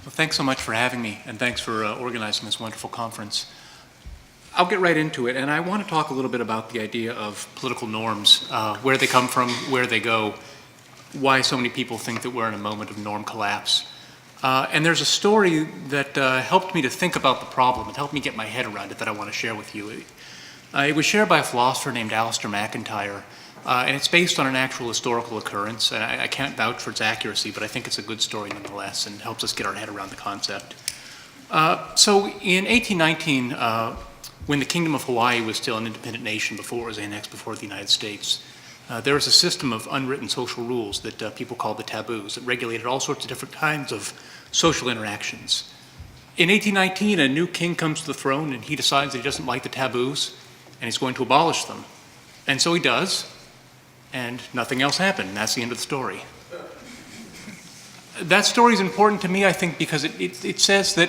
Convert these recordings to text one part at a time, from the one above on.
Well, thanks so much for having me, and thanks for organizing this wonderful conference. I'll get right into it, and I want to talk a little bit about the idea of political norms, where they come from, where they go, why so many people think that we're in a moment of norm collapse. And there's a story that helped me to think about the problem and helped me get my head around it that I want to share with you. It was shared by a philosopher named Alistair McIntyre, and it's based on an actual historical occurrence. And I can't vouch for its accuracy, but I think it's a good story nonetheless and helps us get our head around the concept. So in 1819, when the Kingdom of Hawaii was still an independent nation before it was annexed before the United States, there was a system of unwritten social rules that people called the taboos that regulated all sorts of different kinds of social interactions. In 1819, a new king comes to the throne and he decides that he doesn't like the taboos and he's going to abolish them. And so he does, and nothing else happened. And that's the end of the story. That story is important to me, I think, because it says that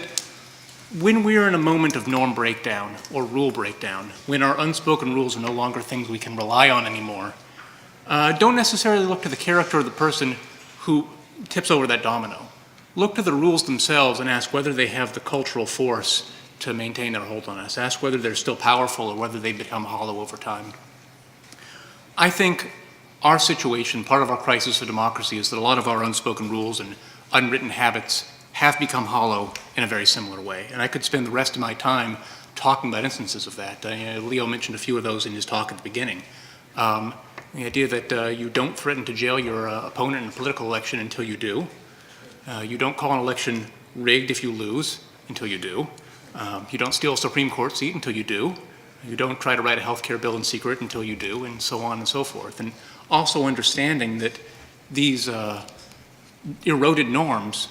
when we're in a moment of norm breakdown or rule breakdown, when our unspoken rules are no longer things we can rely on anymore, don't necessarily look to the character of the person who tips over that domino. Look to the rules themselves and ask whether they have the cultural force to maintain their hold on us. Ask whether they're still powerful or whether they become hollow over time. I think our situation, part of our crisis of democracy, is that a lot of our unspoken rules and unwritten habits have become hollow in a very similar way. And I could spend the rest of my time talking about instances of that. Leo mentioned a few of those in his talk at the beginning. The idea that you don't threaten to jail your opponent in a political election until you do. You don't call an election rigged if you lose until you do. You don't steal a Supreme Court seat until you do. You don't try to write a health care bill in secret until you do, and so on and so forth. And also understanding that these eroded norms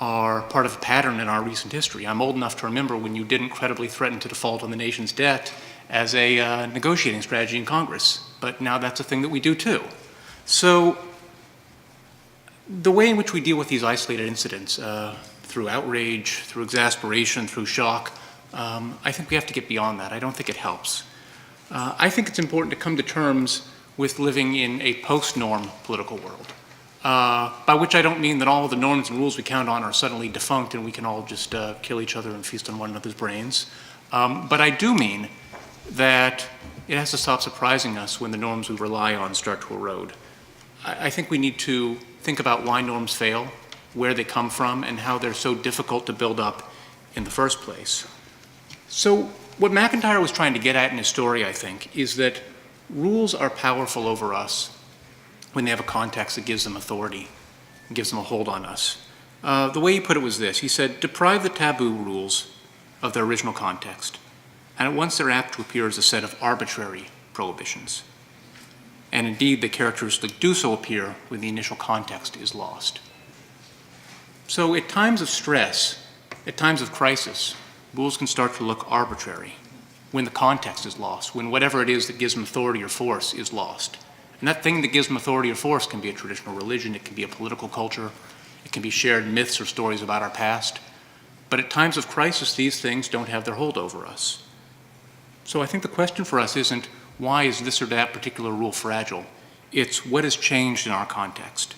are part of a pattern in our recent history. I'm old enough to remember when you didn't credibly threaten to default on the nation's debt as a negotiating strategy in Congress, but now that's a thing that we do too. So the way in which we deal with these isolated incidents, through outrage, through exasperation, through shock, I think we have to get beyond that. I don't think it helps. I think it's important to come to terms with living in a post-norm political world, by which I don't mean that all of the norms and rules we count on are suddenly defunct and we can all just kill each other and feast on one another's brains. But I do mean that it has to stop surprising us when the norms we rely on start to erode. I think we need to think about why norms fail, where they come from, and how they're so difficult to build up in the first place. So what McIntyre was trying to get at in his story, I think, is that rules are powerful over us when they have a context that gives them authority, and gives them a hold on us. The way he put it was this. He said, deprive the taboo rules of their original context, and at once they're apt to appear as a set of arbitrary prohibitions. And indeed, the characteristic do so appear when the initial context is lost. So at times of stress, at times of crisis, rules can start to look arbitrary when the context is lost, when whatever it is that gives them authority or force is lost. And that thing that gives them authority or force can be a traditional religion, it can be a political culture, it can be shared myths or stories about our past. But at times of crisis, these things don't have their hold over us. So I think the question for us isn't, why is this or that particular rule fragile? It's what has changed in our context.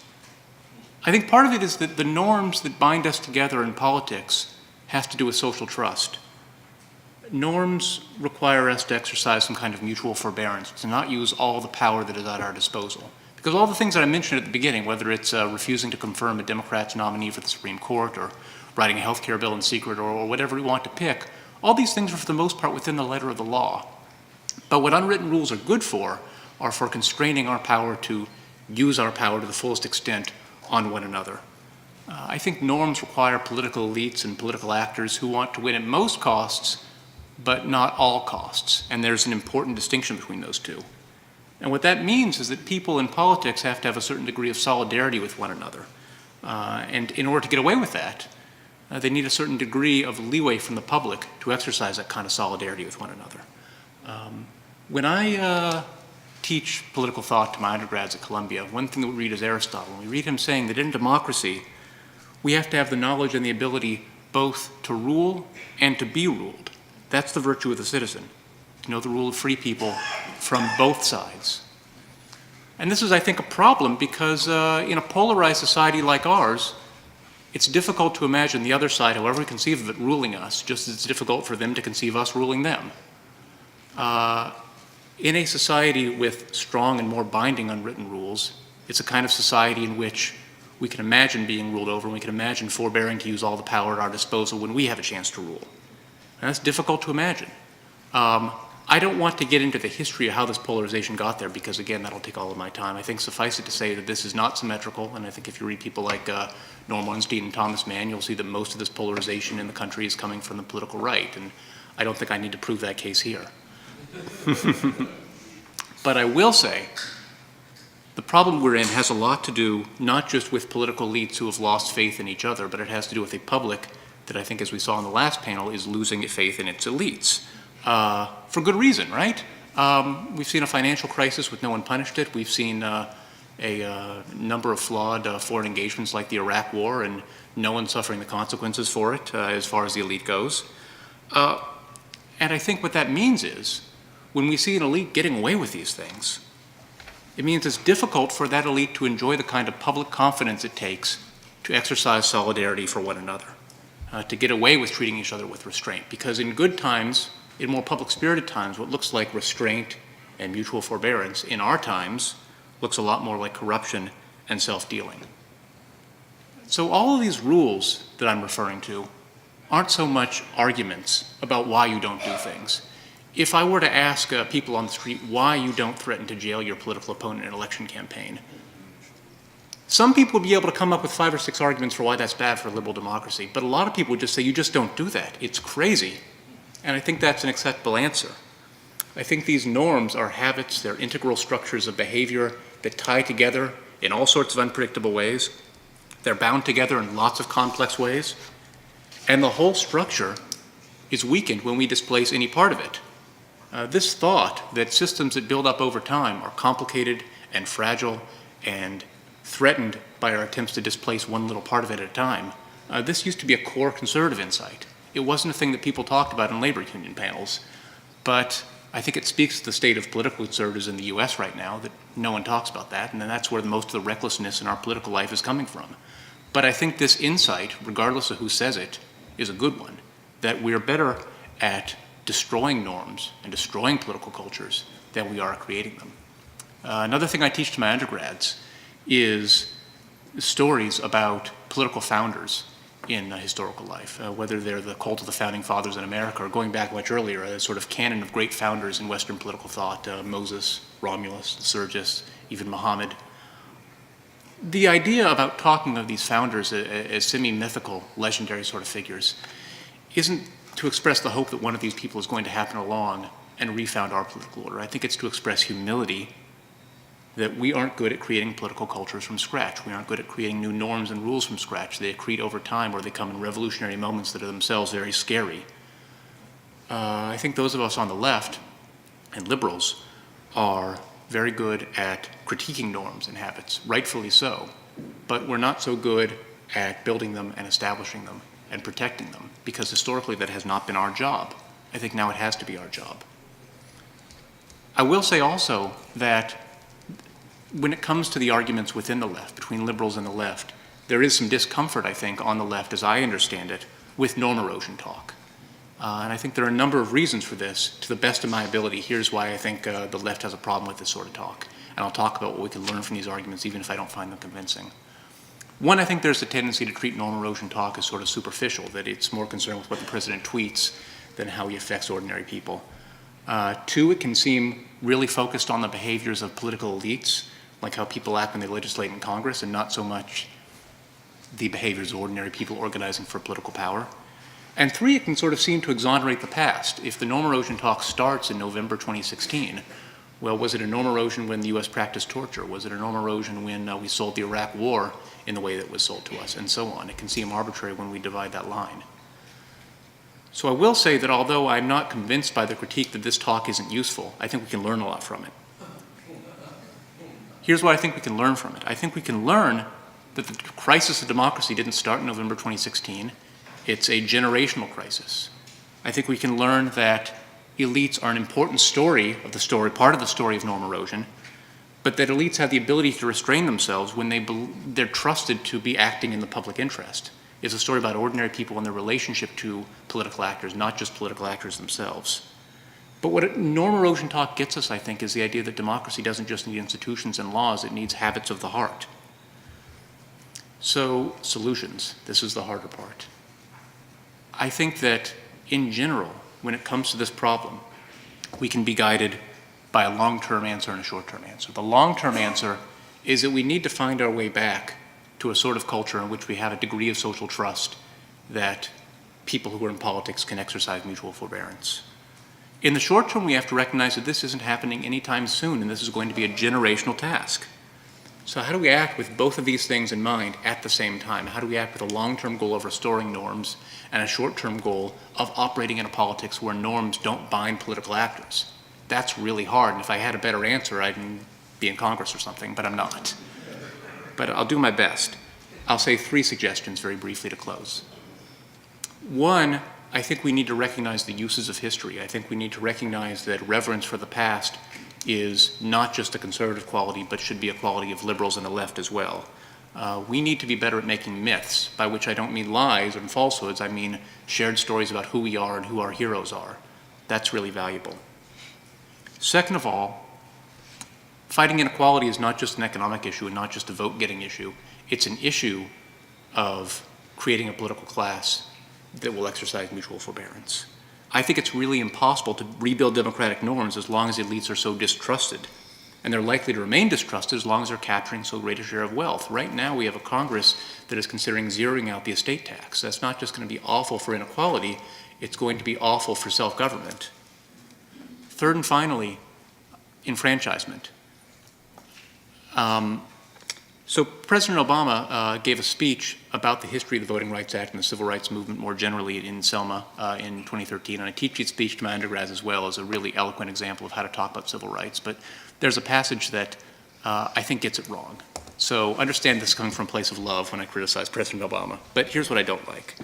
I think part of it is that the norms that bind us together in politics has to do with social trust. Norms require us to exercise some kind of mutual forbearance, to not use all the power that is at our disposal. Because all the things that I mentioned at the beginning, whether it's refusing to confirm a Democrat's nominee for the Supreme Court or writing a health care bill in secret or whatever we want to pick, all these things are for the most part within the letter of the law. But what unwritten rules are good for are for constraining our power to use our power to the fullest extent on one another. I think norms require political elites and political actors who want to win at most costs, but not all costs. And there's an important distinction between those two. And what that means is that people in politics have to have a certain degree of solidarity with one another. And in order to get away with that, they need a certain degree of leeway from the public to exercise that kind of solidarity with one another. When I teach political thought to my undergrads at Columbia, one thing that we read is Aristotle. And we read him saying that in democracy, we have to have the knowledge and the ability both to rule and to be ruled. That's the virtue of the citizen, to know the rule of free people from both sides. And this is, I think, a problem because in a polarized society like ours, it's difficult to imagine the other side, however we conceive of it, ruling us, just as it's difficult for them to conceive us ruling them. In a society with strong and more binding unwritten rules, it's a kind of society in which we can imagine being ruled over, and we can imagine forbearing to use all the power at our disposal when we have a chance to rule. And that's difficult to imagine. I don't want to get into the history of how this polarization got there because, again, that'll take all of my time. I think suffice it to say that this is not symmetrical, and I think if you read people like Norm Ornstein and Thomas Mann, you'll see that most of this polarization in the country is coming from the political right, and I don't think I need to prove that case here. But I will say the problem we're in has a lot to do not just with political elites who have lost faith in each other, but it has to do with a public that I think, as we saw in the last panel, is losing faith in its elites. For good reason, right? We've seen a financial crisis with no one punished it. We've seen a number of flawed foreign engagements like the Iraq War and no one suffering the consequences for it as far as the elite goes. And I think what that means is when we see an elite getting away with these things, it means it's difficult for that elite to enjoy the kind of public confidence it takes to exercise solidarity for one another, to get away with treating each other with restraint. Because in good times, in more public-spirited times, what looks like restraint and mutual forbearance in our times looks a lot more like corruption and self-dealing. So all of these rules that I'm referring to aren't so much arguments about why you don't do things. If I were to ask people on the street why you don't threaten to jail your political opponent in an election campaign, some people would be able to come up with 5 or 6 arguments for why that's bad for liberal democracy, but a lot of people would just say, you just don't do that. It's crazy. And I think that's an acceptable answer. I think these norms are habits, they're integral structures of behavior that tie together in all sorts of unpredictable ways. They're bound together in lots of complex ways. And the whole structure is weakened when we displace any part of it. This thought that systems that build up over time are complicated and fragile and threatened by our attempts to displace one little part of it at a time, this used to be a core conservative insight. It wasn't a thing that people talked about in labor union panels, but I think it speaks to the state of political conservatives in the US right now that no one talks about that, and then that's where most of the recklessness in our political life is coming from. But I think this insight, regardless of who says it, is a good one, that we're better at destroying norms and destroying political cultures than we are at creating them. Another thing I teach to my undergrads is stories about political founders in historical life, whether they're the cult of the founding fathers in America or going back much earlier, a sort of canon of great founders in Western political thought, Moses, Romulus, Sergius, even Muhammad. The idea about talking of these founders as semi-mythical, legendary sort of figures isn't to express the hope that one of these people is going to happen along and refound our political order. I think it's to express humility that we aren't good at creating political cultures from scratch. We aren't good at creating new norms and rules from scratch. They accrete over time, or they come in revolutionary moments that are themselves very scary. I think those of us on the left and liberals are very good at critiquing norms and habits, rightfully so, but we're not so good at building them and establishing them and protecting them, because historically that has not been our job. I think now it has to be our job. I will say also that when it comes to the arguments within the left, between liberals and the left, there is some discomfort, I think, on the left, as I understand it, with norm erosion talk. And I think there are a number of reasons for this. To the best of my ability, here's why I think the left has a problem with this sort of talk. And I'll talk about what we can learn from these arguments, even if I don't find them convincing. One, I think there's a tendency to treat norm erosion talk as sort of superficial, that it's more concerned with what the president tweets than how he affects ordinary people. Two, it can seem really focused on the behaviors of political elites, like how people act when they legislate in Congress, and not so much the behaviors of ordinary people organizing for political power. And three, it can sort of seem to exonerate the past. If the norm erosion talk starts in November 2016, well, was it a norm erosion when the US practiced torture? Was it a norm erosion when we sold the Iraq War in the way that was sold to us, and so on? It can seem arbitrary when we divide that line. So I will say that although I'm not convinced by the critique that this talk isn't useful, I think we can learn a lot from it. Here's what I think we can learn from it. I think we can learn that the crisis of democracy didn't start in November 2016. It's a generational crisis. I think we can learn that elites are an important part of the story of norm erosion, but that elites have the ability to restrain themselves when they're trusted to be acting in the public interest. is a story about ordinary people and their relationship to political actors, not just political actors themselves. But what norm erosion talk gets us, I think, is the idea that democracy doesn't just need institutions and laws, it needs habits of the heart. So, solutions. This is the harder part. I think that, in general, when it comes to this problem, we can be guided by a long-term answer and a short-term answer. The long-term answer is that we need to find our way back to a sort of culture in which we have a degree of social trust that people who are in politics can exercise mutual forbearance. In the short term, we have to recognize that this isn't happening anytime soon, and this is going to be a generational task. So how do we act with both of these things in mind at the same time? How do we act with a long-term goal of restoring norms and a short-term goal of operating in a politics where norms don't bind political actors? That's really hard, and if I had a better answer, I'd be in Congress or something, but I'm not. But I'll do my best. I'll say 3 suggestions very briefly to close. One, I think we need to recognize the uses of history. I think we need to recognize that reverence for the past is not just a conservative quality, but should be a quality of liberals and the left as well. We need to be better at making myths, by which I don't mean lies and falsehoods, I mean shared stories about who we are and who our heroes are. That's really valuable. Second of all, fighting inequality is not just an economic issue and not just a vote-getting issue. It's an issue of creating a political class that will exercise mutual forbearance. I think it's really impossible to rebuild democratic norms as long as elites are so distrusted. And they're likely to remain distrusted as long as they're capturing so great a share of wealth. Right now, we have a Congress that is considering zeroing out the estate tax. That's not just going to be awful for inequality, it's going to be awful for self-government. Third and finally, enfranchisement. So President Obama gave a speech about the history of the Voting Rights Act and the Civil Rights Movement more generally in Selma in 2013. And I teach that speech to my undergrads as well as a really eloquent example of how to talk about civil rights. But there's a passage that I think gets it wrong. So understand this coming from a place of love when I criticize President Obama. But here's what I don't like.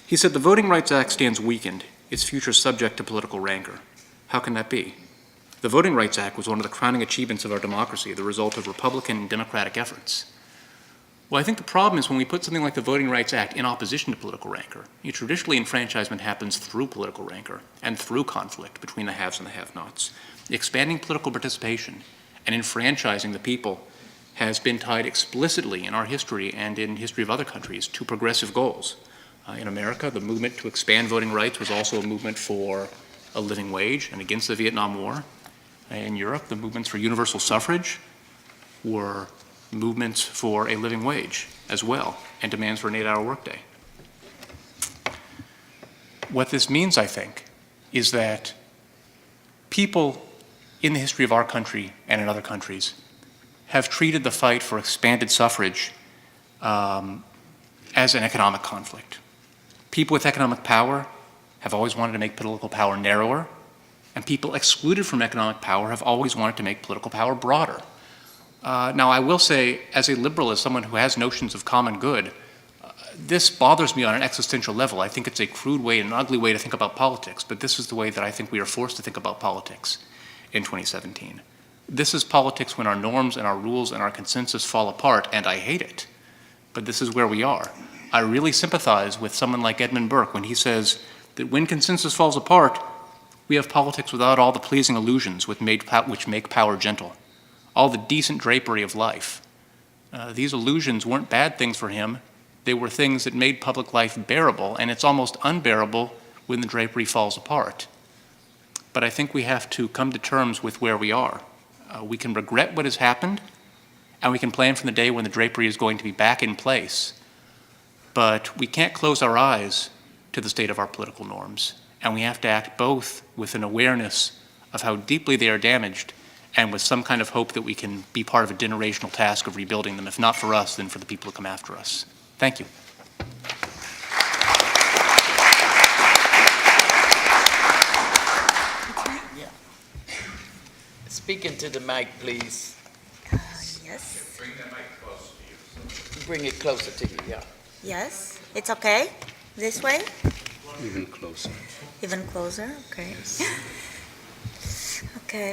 He said, the Voting Rights Act stands weakened, its future subject to political rancor. How can that be? The Voting Rights Act was one of the crowning achievements of our democracy, the result of Republican and Democratic efforts. Well, I think the problem is when we put something like the Voting Rights Act in opposition to political rancor. Traditionally, enfranchisement happens through political rancor and through conflict between the haves and the have-nots. Expanding political participation and enfranchising the people has been tied explicitly in our history and in history of other countries to progressive goals. In America, the movement to expand voting rights was also a movement for a living wage and against the Vietnam War. In Europe, the movements for universal suffrage were movements for a living wage as well, and demands for an 8-hour workday. What this means, I think, is that people in the history of our country and in other countries have treated the fight for expanded suffrage as an economic conflict. People with economic power have always wanted to make political power narrower, and people excluded from economic power have always wanted to make political power broader. Now, I will say, as a liberal, as someone who has notions of common good, this bothers me on an existential level. I think it's a crude way and an ugly way to think about politics, but this is the way that I think we are forced to think about politics in 2017. This is politics when our norms and our rules and our consensus fall apart, and I hate it. But this is where we are. I really sympathize with someone like Edmund Burke when he says that when consensus falls apart, we have politics without all the pleasing illusions which make power gentle, all the decent drapery of life. These illusions weren't bad things for him. They were things that made public life bearable, and it's almost unbearable when the drapery falls apart. But I think we have to come to terms with where we are. We can regret what has happened, and we can plan for the day when the drapery is going to be back in place. But we can't close our eyes to the state of our political norms, and we have to act both with an awareness of how deeply they are damaged and with some kind of hope that we can be part of a generational task of rebuilding them, if not for us, then for the people who come after us. Thank you. Speak into the mic, please. Yes. Bring that mic closer to you. Bring it closer to you, yeah. Yes. It's okay? This way? Even closer. Even closer? Okay. Okay.